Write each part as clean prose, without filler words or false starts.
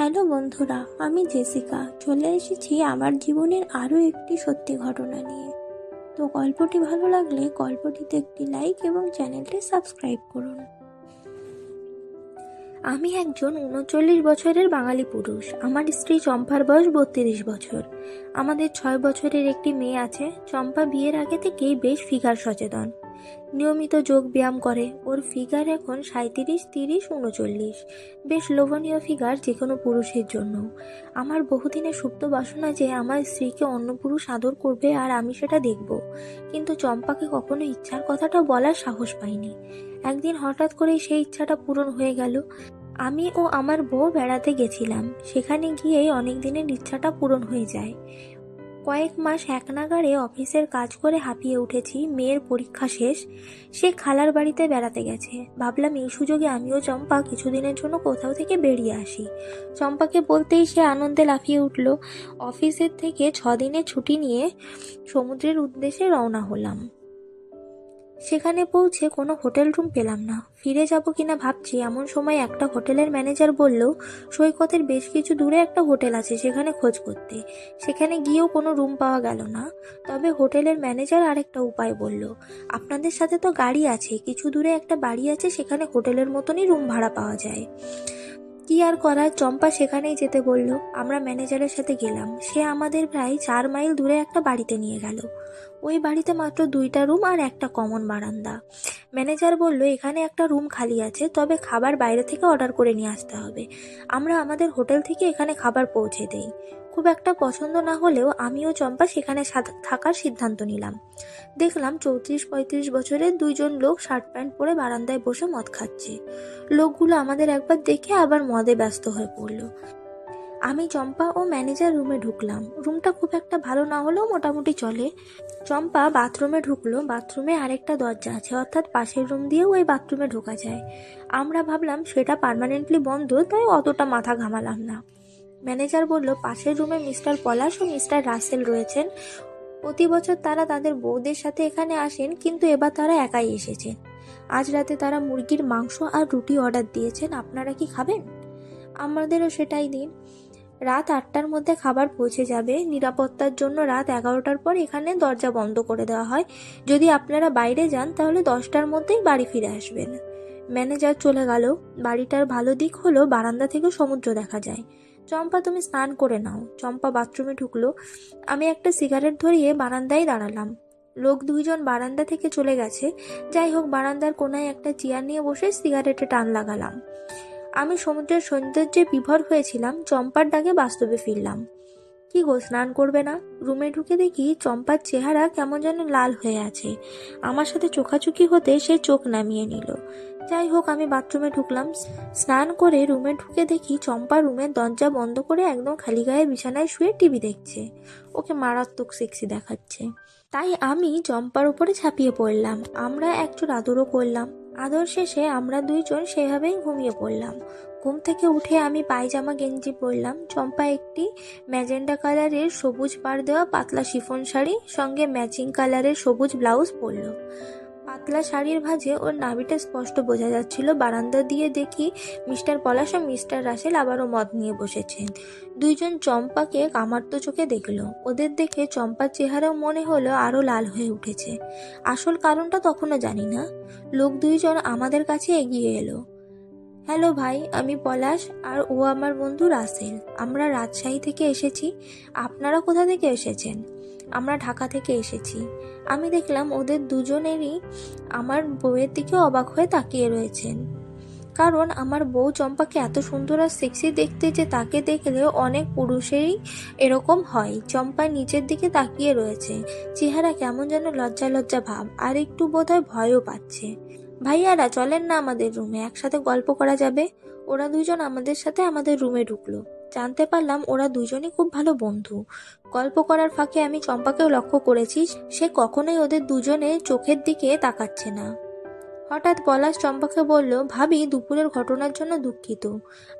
Hello বন্ধুরা, আমি Jessica চলে এসেছি আমার জীবনের আরও একটি সত্যি ঘটনা নিয়ে। তো গল্পটি ভালো লাগলে গল্পটিতে একটি লাইক এবং চ্যানেলটি সাবস্ক্রাইব করুন। আমি একজন ৩৯ বছরের বাঙালি পুরুষ। আমার স্ত্রী চম্পার বয়স ৩২ বছর। আমাদের ৬ বছরের একটি মেয়ে আছে। চম্পা বিয়ের আগে থেকেই বেশ ফিগার সচেতন, নিয়মিত যোগ ব্যায়াম করে। ওর ফিগার এখন ৩৭, ৩০, ৩৯। বেশ লোভনীয় ফিগার যে কোনো পুরুষের জন্য। আমার বহুদিনের সুপ্ত বাসনা যে আমার স্ত্রীকে অন্য পুরুষ আদর করবে আর আমি সেটা দেখব, কিন্তু চম্পাকে কখনো ইচ্ছার কথাটা বলার সাহস পাইনি। একদিন হঠাৎ করেই সেই ইচ্ছাটা পূরণ হয়ে গেল। আমি ও আমার বউ বেড়াতে গেছিলাম। সেখানে গিয়েই অনেক দিনের ইচ্ছাটা পূরণ হয়ে যায়। কয়েক মাস এক নাগাড়ে অফিসের কাজ করে হাঁপিয়ে উঠেছি। মেয়ের পরীক্ষা শেষ, সে খালার বাড়িতে বেড়াতে গেছে। ভাবলাম এই সুযোগে আমিও চম্পা কিছুদিনের জন্য কোথাও থেকে বেরিয়ে আসি। চম্পাকে বলতেই সে আনন্দে লাফিয়ে উঠল। অফিসের থেকে ৬ দিনের ছুটি নিয়ে সমুদ্রের উদ্দেশ্যে রওনা হলাম। সেখানে পৌঁছে কোনো হোটেল রুম পেলাম না। ফিরে যাব কিনা ভাবছি, এমন সময় একটা হোটেলের ম্যানেজার বলল সৈকতের বেশ কিছু দূরে একটা হোটেল আছে, সেখানে খোঁজ করতে। সেখানে গিয়েও কোনো রুম পাওয়া গেল না। তবে হোটেলের ম্যানেজার আরেকটা উপায় বলল, আপনাদের সাথে তো গাড়ি আছে, কিছু দূরে একটা বাড়ি আছে, সেখানে হোটেলের মতনই রুম ভাড়া পাওয়া যায়। কি আর করার, চম্পা সেখানেই যেতে বলল। আমরা ম্যানেজারের সাথে গেলাম। সে আমাদের প্রায় ৪ মাইল দূরে একটা বাড়িতে নিয়ে গেল। ওই বাড়িতে মাত্র ২টা রুম আর একটা কমন বারান্দা। ম্যানেজার বলল এখানে একটা রুম খালি আছে, তবে খাবার বাইরে থেকে অর্ডার করে নিয়ে আসতে হবে। আমরা আমাদের হোটেল থেকে এখানে খাবার পৌঁছে দেই। খুব একটা পছন্দ না হলেও আমি ও চম্পা সেখানে থাকার সিদ্ধান্ত নিলাম। দেখলাম ৩৪-৩৫ বছরের দুইজন লোক শার্ট প্যান্ট পরে বারান্দায় বসে মদ খাচ্ছে। লোকগুলো আমাদের একবার দেখে আবার মদে ব্যস্ত হয়ে পড়ল। আমি, চম্পা ও ম্যানেজার রুমে ঢুকলাম। রুমটা খুব একটা ভালো না হলেও মোটামুটি চলে। চম্পা বাথরুমে ঢুকলো। বাথরুমে আরেকটা দরজা আছে, অর্থাৎ পাশের রুম দিয়েও ওই বাথরুমে ঢোকা যায়। আমরা ভাবলাম সেটা পার্মানেন্টলি বন্ধ, তাই অতটা মাথা ঘামালাম না। ম্যানেজার বলল পাশের রুমে মিস্টার পলাশ ও মিস্টার রাসেল রয়েছেন। প্রতি বছর তারা তাদের বউদের সাথে এখানে আসেন, কিন্তু এবার তারা একাই এসেছেন। আজ রাতে তারা মুরগির মাংস আর রুটি অর্ডার দিয়েছেন। আপনারা কি খাবেন? আমাদেরও সেটাই দিন। রাত ৮টার মধ্যে খাবার পৌঁছে যাবে। নিরাপত্তার জন্য রাত ১১টার পর এখানে দরজা বন্ধ করে দেওয়া হয়। যদি আপনারা বাইরে যান তাহলে ১০টার মধ্যেই বাড়ি ফিরে আসবেন। ম্যানেজার চলে গেল। বাড়িটার ভালো দিক হলো বারান্দা থেকে সমুদ্র দেখা যায়। চম্পা, তুমি স্নান করে নাও। চম্পা বাথরুমে ঢুকলো। আমি একটা সিগারেট ধরিয়ে বারান্দায় দাঁড়ালাম। লোক দুইজন বারান্দা থেকে চলে গেছে। যাই হোক, বারান্দার কোনায় একটা চেয়ার নিয়ে বসে সিগারেটে টান লাগালাম। আমি সমুদ্রের সৌন্দর্যে বিভোর হয়েছিলাম। চম্পার ডাকে বাস্তবে ফিরলাম। কি গো, স্নান করবে না? রুমে ঢুকে দেখি চম্পার চেহারা কেমন যেন লাল হয়ে আছে। আমার সাথে চোখাচোখি হতে সে চোখ নামিয়ে নিল। যাই হোক, আমি বাথরুমে ঢুকলাম। স্নান করে রুমে ঢুকে দেখি চম্পা রুমের দরজা বন্ধ করে একদম খালি গায়ে বিছানায় শুয়ে টিভি দেখছে। ওকে মারাত্মক সেক্সি দেখাচ্ছে। তাই আমি চম্পার উপরে ঝাঁপিয়ে পড়লাম। আমরা একটু আদরও করলাম। আদর শেষে আমরা দুইজন সেভাবেই ঘুমিয়ে পড়লাম। ঘুম থেকে উঠে আমি পায়জামা গেঞ্জি পরলাম। চম্পা একটি ম্যাজেন্ডা কালারের সবুজ পাড় দেওয়া পাতলা শিফন শাড়ি সঙ্গে ম্যাচিং কালারের সবুজ ব্লাউজ পরল। পাতলা শাড়ির ভাঁজে ওর নাভিটা স্পষ্ট বোঝা যাচ্ছিল। বারান্দা দিয়ে দেখি মিস্টার পলাশ ও মিস্টার রাসেল আবারও মদ নিয়ে বসেছেন। দুইজন চম্পাকে কামার্ত চোখে দেখল। ওদের দেখে চম্পার চেহারাও মনে হলো আরো লাল হয়ে উঠেছে। আসল কারণটা তখনও জানি না। লোক দুইজন আমাদের কাছে এগিয়ে এলো। হ্যালো ভাই, আমি পলাশ আর ও আমার বন্ধু রাসেল। আমরা রাজশাহী থেকে এসেছি। আপনারা কোথা থেকে এসেছেন? আমরা ঢাকা থেকে এসেছি। আমি দেখলাম ওদের দুজনেরই আমার বউয়ের দিকে অবাক হয়ে তাকিয়ে রয়েছেন। কারণ আমার বউ চম্পাকে এত সুন্দর আর সেক্সি দেখতে যে তাকে দেখলে অনেক পুরুষেরই এরকম হয়। চম্পা নিচের দিকে তাকিয়ে রয়েছে। চেহারা কেমন যেন লজ্জা লজ্জা ভাব, আর একটু বোধহয় ভয়ও পাচ্ছে। ভাইয়ারা, চলেন না আমাদের রুমে, একসাথে গল্প করা যাবে। ওরা দুজন আমাদের সাথে আমাদের রুমে ঢুকলো। জানতে পারলাম ওরা দুজনই খুব ভালো বন্ধু। গল্প করার ফাঁকে আমি চম্পাকেও লক্ষ্য করেছি, সে কখনোই ওদের দুজনের চোখের দিকে তাকাচ্ছে না। হঠাৎ পলাশ চম্পাকে বলল, ভাবি, দুপুরের ঘটনার জন্য দুঃখিত।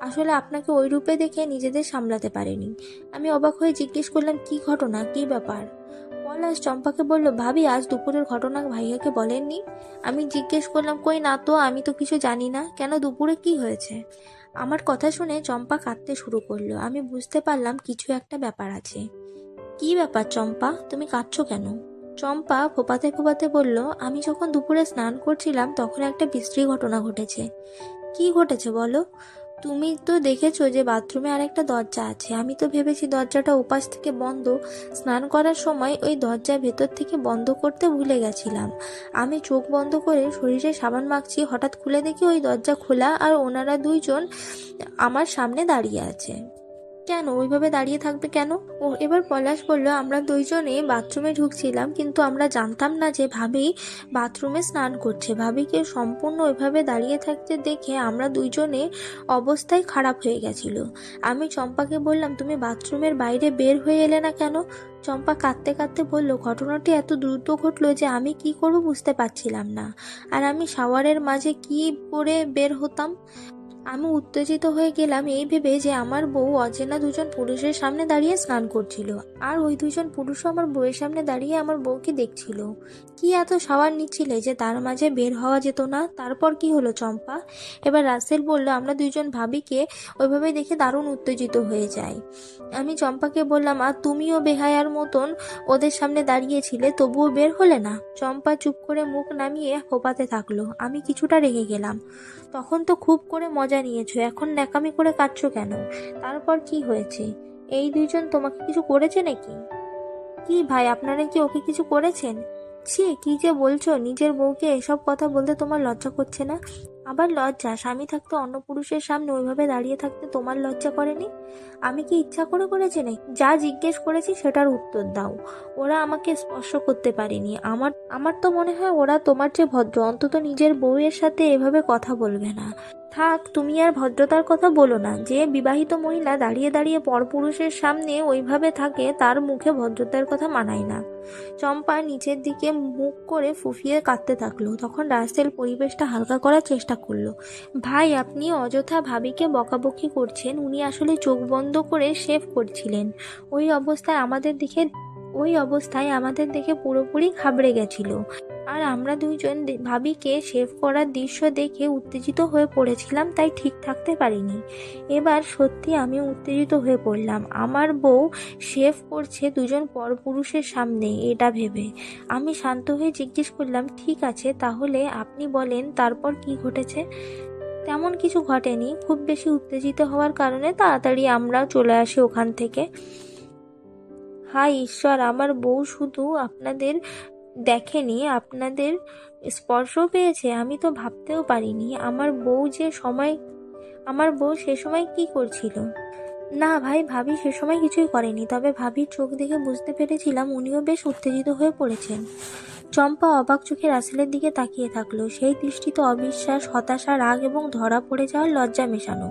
আসলে আপনাকে ওই রূপে দেখে নিজেদের সামলাতে পারেনি। আমি অবাক হয়ে জিজ্ঞেস করলাম, কি ঘটনা, কি ব্যাপার? পলাশ চম্পাকে বলল, ভাবি, আজ দুপুরের ঘটনা ভাইয়াকে বলেননি? আমি জিজ্ঞেস করলাম, কই না তো, আমি তো কিছু জানি না। কেন, দুপুরে কি হয়েছে? আমার কথা শুনে চম্পা কাঁদতে শুরু করলো। আমি বুঝতে পারলাম কিছু একটা ব্যাপার আছে। কি ব্যাপার চম্পা, তুমি কাঁদছো কেন? চম্পা ফোপাতে ফোপাতে বলল, আমি যখন দুপুরে স্নান করছিলাম তখন একটা বিশ্রী ঘটনা ঘটেছে। কি ঘটেছে বলো? তুমি তো দেখেছো যে বাথরুমে আর একটা দরজা আছে। আমি তো ভেবেছি দরজাটা ওপাশ থেকে বন্ধ। স্নান করার সময় ওই দরজা ভেতর থেকে বন্ধ করতে ভুলে গেছিলাম। আমি চোখ বন্ধ করে শরীরে সাবান মাখছি, হঠাৎ খুলে দেখি ওই দরজা খোলা আর ওনারা দুইজন আমার সামনে দাঁড়িয়ে আছে। কেন ওইভাবে দাঁড়িয়ে থাকবে কেন? ও এবার পলাশ বলল, আমরা দুইজনে বাথরুমে ঢুকছিলাম, কিন্তু আমরা জানতাম না যে ভাবি বাথরুমে স্নান করছে। ভাবিকে সম্পূর্ণ ওইভাবে দাঁড়িয়ে থাকতে দেখে আমরা দুইজনে অবস্থায় খারাপ হয়ে গেছিল। আমি চম্পাকে বললাম, তুমি বাথরুমের বাইরে বের হয়ে এলে না কেন? চম্পা কাঁদতে কাঁদতে বলল, ঘটনাটি এত দ্রুত ঘটলো যে আমি কি করব বুঝতে পারছিলাম না। আর আমি শাওয়ারের মাঝে কি পরে বের হতাম? আমি উত্তেজিত হয়ে গেলাম এই ভেবে যে আমার বউ অচেনা দুজন পুরুষের সামনে দাঁড়িয়ে স্নান করছিল, আর ওই দুজন পুরুষও আমার বউয়ের সামনে দাঁড়িয়ে আমার বউকে দেখছিল। কি এত সাওয়ার নিচ্ছিলে যে তার মাঝে বের হওয়া যেত না? তারপর কি হলো চম্পা? এবার রাসেল বলল, আমরা দুইজন ভাবিকে ওইভাবে দেখে দারুণ উত্তেজিত হয়ে যায়। আমি চম্পাকে বললাম, আর তুমিও বেহায়ার মতন ওদের সামনে দাঁড়িয়েছিলে, তবুও বের হলে না? চম্পা চুপ করে মুখ নামিয়ে ফোপাতে থাকলো। আমি কিছুটা রেগে গেলাম। তখন তো খুব করে মজা নিয়েছো, এখন ন্যাকামি করে কাটছো কেন? তারপর কি হয়েছে? এই দুইজন তোমাকে কিছু করেছে নাকি? কি ভাই, আপনারা কি ওকে কিছু করেছেন? ছি, কি যে বলছো! নিজের বউকে এসব কথা বলতে তোমার লজ্জা করছে না? আবার লজ্জা? স্বামী থাকতে অন্য পুরুষের সামনে ওইভাবে দাঁড়িয়ে থাকতে তোমার লজ্জা করেনি? আমি কি ইচ্ছা করে করেছি নাকি? যা জিজ্ঞেস করেছি সেটার উত্তর দাও। ওরা আমাকে স্পর্শ করতে পারেনি। আমার আমার তো মনে হয় ওরা তোমার চেয়ে ভদ্র, অন্তত নিজের বউয়ের সাথে এভাবে কথা বলবে না। থাক, তুমি আর ভদ্রতার কথা বলো না। যে বিবাহিত মহিলা দাঁড়িয়ে দাঁড়িয়ে পরপুরুষের সামনে ওইভাবে থাকে তার মুখে ভদ্রতার কথা মানায় না। চম্পা নিচের দিকে মুখ করে ফুফিয়ে কাঁদতে থাকলো। তখন রাসেল পরিবেশটা হালকা করার চেষ্টা করলো। ভাই, আপনি অযথা ভাবিকে বকাবকি করছেন। উনি আসলে চোখ বন্ধ করে শেভ করছিলেন। ওই অবস্থায় আমাদের দেখে পুরোপুরি ঘাবড়ে গেছিল। আর আমরা দুইজন ভাবিকে শেভ করার দৃশ্য দেখে উত্তেজিত হয়ে পড়েছিলাম, তাই ঠিক থাকতে পারিনি। এবার সত্যি আমি উত্তেজিত হয়ে পড়লাম। আমার বউ শেভ করছে দুজন পরপুরুষের সামনে, এটা ভেবে। আমি শান্ত হয়ে জিজ্ঞেস করলাম, ঠিক আছে, তাহলে আপনি বলেন তারপর কি ঘটেছে? তেমন কিছু ঘটেনি। খুব বেশি উত্তেজিত হওয়ার কারণে তাড়াতাড়ি আমরা চলে আসি ওখান থেকে। হায় ঈশ্বর, আমার বউ শুধু আপনাদের দেখেনি, আপনাদের স্পর্শ পেয়েছে। আমি তো ভাবতেও পারিনি। আমার বউ সে সময় কি করছিল? না ভাই, ভাবি সে সময় কিছুই করেনি, তবে ভাবির চোখ দেখে বুঝতে পেরেছিলাম উনিও বেশ উত্তেজিত হয়ে পড়েছেন। চম্পা অবাক চোখে রাসেলের দিকে তাকিয়ে থাকলো। সেই দৃষ্টিতে অবিশ্বাস, হতাশা, রাগ এবং ধরা পড়ে যাওয়ার লজ্জা মেশানো।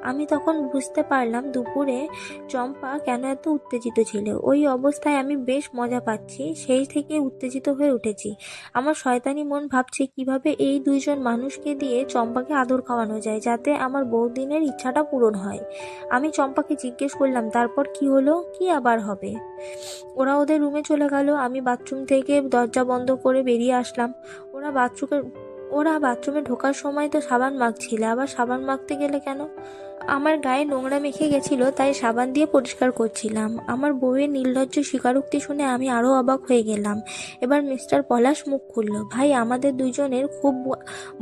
আমি তখন বুঝতে পারলাম দুপুরে চম্পা কেন এত উত্তেজিত ছিল। ওই অবস্থায় আমি বেশ মজা পাচ্ছি, সেই থেকে উত্তেজিত হয়ে উঠেছি। আমার শয়তানি মন ভাবছে কিভাবে এই দুইজন মানুষকে দিয়ে চম্পাকে আদর খাওয়ানো যায়, যাতে আমার বহুদিনের ইচ্ছাটা পূরণ হয়। আমি চম্পাকে জিজ্ঞেস করলাম, তারপর কি হলো? কি আবার হবে? ওরা ওদের রুমে চলে গেল। আমি বাথরুম থেকে দরজা বন্ধ করে বেরিয়ে আসলাম। ওরা বাথরুমে ঢোকার সময় তো সাবান মাখছিল, আবার সাবান মাখতে গেলে কেন? আমার গায়ে নোংরা মেখে গেছিল, তাই সাবান দিয়ে পরিষ্কার করছিলাম। আমার বউয়ের নির্লজ্জ স্বীকারোক্তি শুনে আমি আরো অবাক হয়ে গেলাম। এবার মিস্টার পলাশ মুখ খুলল, ভাই, আমাদের দুইজনের খুব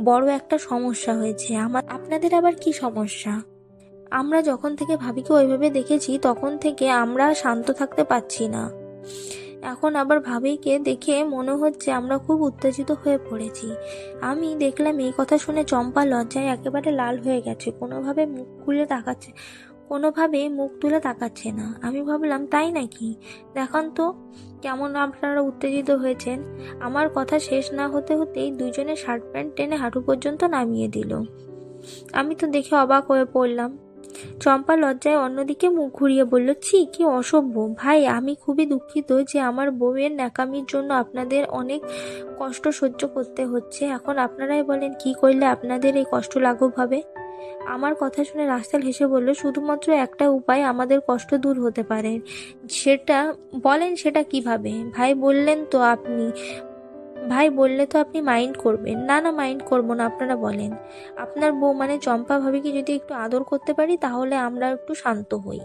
বড় একটা সমস্যা হয়েছে। আপনাদের আবার কি সমস্যা? আমরা যখন থেকে ভাবিকে ওইভাবে দেখেছি তখন থেকে আমরা শান্ত থাকতে পারছি না। এখন আবার ভাবিকে দেখে মনে হচ্ছে আমরা খুব উত্তেজিত হয়ে পড়েছি। আমি দেখলাম এই কথা শুনে চম্পা লজ্জায় একেবারে লাল হয়ে গেছে। কোনোভাবে মুখ তুলে তাকাচ্ছে না। আমি ভাবলাম, তাই নাকি? দেখান তো কেমন আপনারা উত্তেজিত হয়েছেন। আমার কথা শেষ না হতে হতেই দুইজনে শার্ট প্যান্ট টেনে হাঁটু পর্যন্ত নামিয়ে দিল। আমি তো দেখে অবাক হয়ে পড়লাম। চম্পা লজ্জায় অন্যদিকে মুখ ঘুরিয়ে বলল, ছি, কি অসভ্য! ভাই, আমি খুবই দুঃখিত যে আমার বউয়ের ন্যাকামির জন্য আপনাদের অনেক কষ্ট সহ্য করতে হচ্ছে। এখন আপনারাই বলেন কি করলে আপনাদের এই কষ্ট লাঘব হবে? আমার কথা শুনে রাসেল হেসে বলল, শুধুমাত্র একটা উপায় আমাদের কষ্ট দূর হতে পারে। সেটা বলেন, সেটা কিভাবে? ভাই বললেন তো আপনি ভাই বললে তো আপনি মাইন্ড করবেন। না না, মাইন্ড করবো না, আপনারা বলেন। আপনার বউ মানে চম্পা ভাবিকে যদি একটু আদর করতে পারি তাহলে আমরা একটু শান্ত হই।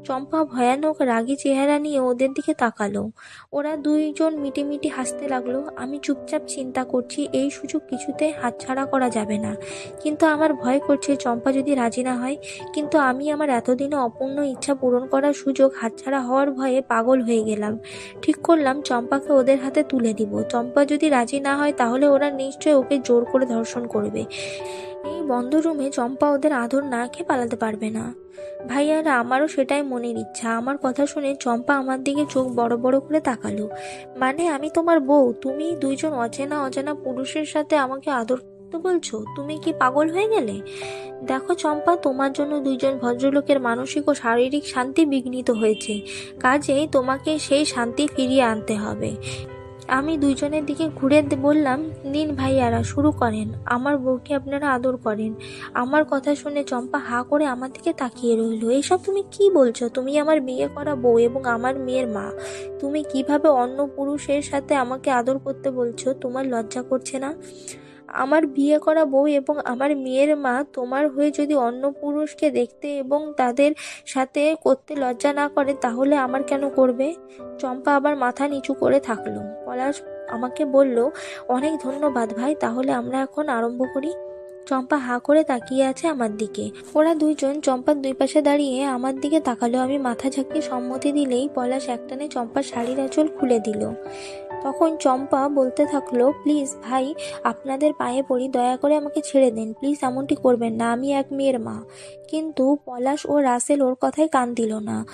চম্পা ভয়ানক রাগী চেহারা নিয়ে ওদের দিকে তাকালো। ওরা দুইজন মিটিমিটি হাসতে লাগলো। আমি চুপচাপ চিন্তা করছি এই সুযোগ কিছুতে হাতছাড়া করা যাবে না। কিন্তু আমার ভয় করছে চম্পা যদি রাজি না হয়। কিন্তু আমি আমার এতদিনে অপূর্ণ ইচ্ছা পূরণ করার সুযোগ হাতছাড়া হওয়ার ভয়ে পাগল হয়ে গেলাম। ঠিক করলাম চম্পাকে ওদের হাতে তুলে দিব। চম্পা যদি রাজি না হয় তাহলে ওরা নিশ্চয়ই ওকে জোর করে ধর্ষণ করবে। এই বন্ধ রুমে চম্পা ওদের আদর না খেয়ে পালাতে পারবে না। ভাইয়ারা, আমারও সেটাই মনের ইচ্ছা। আমার কথা শুনে চম্পা আমার দিকে চোখ বড় বড় করে তাকালো। মানে আমি তোমার বউ, তুমি দুইজন অচেনা অজানা পুরুষের সাথে আমাকে আদর করতে বলছো? তুমি কি পাগল হয়ে গেলে? দেখো চম্পা, তোমার জন্য দুইজন ভদ্রলোকের মানসিক ও শারীরিক শান্তি বিঘ্নিত হয়েছে। কাজেই তোমাকে সেই শান্তি ফিরিয়ে আনতে হবে। আমি দুইজনের দিকে ঘুরে বললাম, নিন ভাইয়ারা, শুরু করেন। আমার বউকে আপনারা আদর করেন। আমার কথা শুনে চম্পা হা করে আমার দিকে তাকিয়ে রইল। এসব তুমি কি বলছো? তুমি আমার বিয়ে করা বউ এবং আমার মেয়ের মা। তুমি কিভাবে অন্য পুরুষের সাথে আমাকে আদর করতে বলছো? তোমার লজ্জা করছে না? আমার বিয়ে করা বউ এবং আমার মেয়ের মা তোমার হয়ে যদি অন্য পুরুষকে দেখতে এবং তাদের সাথে করতে লজ্জা না করে তাহলে আমার কেন করবে? চম্পা আবার মাথা নিচু করে থাকলো। পলাশ আমাকে বলল, অনেক ধন্যবাদ ভাই, তাহলে আমরা এখন আরম্ভ করি। চম্পা হা করে তাকিয়ে আছে আমার দিকে। ওরা দুইজন চম্পার দুই পাশে দাঁড়িয়ে আমার দিকে তাকালো। আমি মাথা ঝাঁকিয়ে সম্মতি দিলেই পলাশ একটানে চম্পার শাড়ির আঁচল খুলে দিল। তখন চম্পা বলতে থাকলো, প্লিজ ভাই, আপনাদের পায়ে পড়ি, দয়া করে আমাকে ছেড়ে দিন, প্লিজ এমনটি করবেন না, আমি এক মেয়ের মা। কিন্তু পলাশ ও রাসেল ওর কথায় কান দিল না।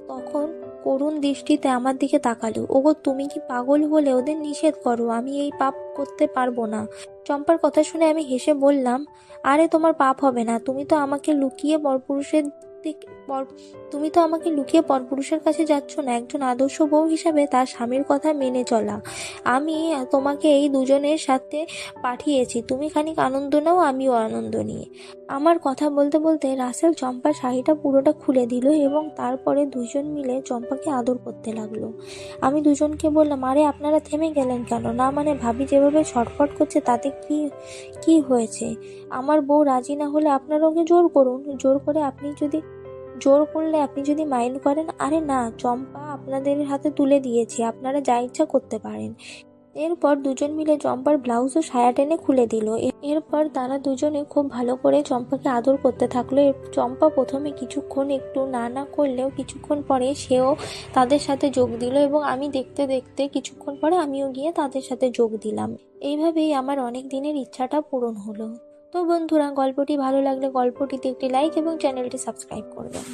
তখন করুণ দৃষ্টিতে আমার দিকে তাকালো। ওগো, তুমি কি পাগল হলে ওদের নিষেধ করো, আমি এই পাপ করতে পারবো না। চম্পার কথা শুনে আমি হেসে বললাম, আরে তোমার পাপ হবে না, তুমি তো আমাকে লুকিয়ে পরপুরুষের কাছে যাচ্ছ না। একজন আদর্শ বউ হিসাবে তার স্বামীর কথা মেনে চলা। আমি তোমাকে এই দুজনের সাথে পাঠিয়েছি, তুমি খানিক আনন্দ নাও, আমিও আনন্দ নিয়ে। আমার কথা বলতে বলতে রাসেল চম্পার শাড়িটা পুরোটা খুলে দিল এবং তারপরে দুজন মিলে চম্পাকে আদর করতে লাগলো। আমি দুজনকে বললাম, আরে আপনারা থেমে গেলেন কেন? না মানে ভাবি যেভাবে ছটফট করছে তাতে কি কি হয়েছে? আমার বউ রাজি না হলে আপনারা ওকে জোর করুন। জোর করলে আপনি যদি মাইন্ড করেন। আরে না, চম্পা আপনাদের হাতে তুলে দিয়েছি, আপনারা যা ইচ্ছা করতে পারেন। এরপর দুজন মিলে চম্পার ব্লাউজ ও সায়া টেনে খুলে দিল। এরপর তারা দুজনে খুব ভালো করে চম্পাকে আদর করতে থাকলো। চম্পা প্রথমে কিছুক্ষণ একটু না না করলেও কিছুক্ষণ পরে সেও তাদের সাথে যোগ দিল এবং আমি দেখতে দেখতে কিছুক্ষণ পরে আমিও গিয়ে তাদের সাথে যোগ দিলাম। এইভাবেই আমার অনেক দিনের ইচ্ছাটা পূরণ হলো। তো বন্ধুরা, গল্পটি ভালো লাগলে গল্পটিতে একটি লাইক এবং চ্যানেলটি সাবস্ক্রাইব করবেন।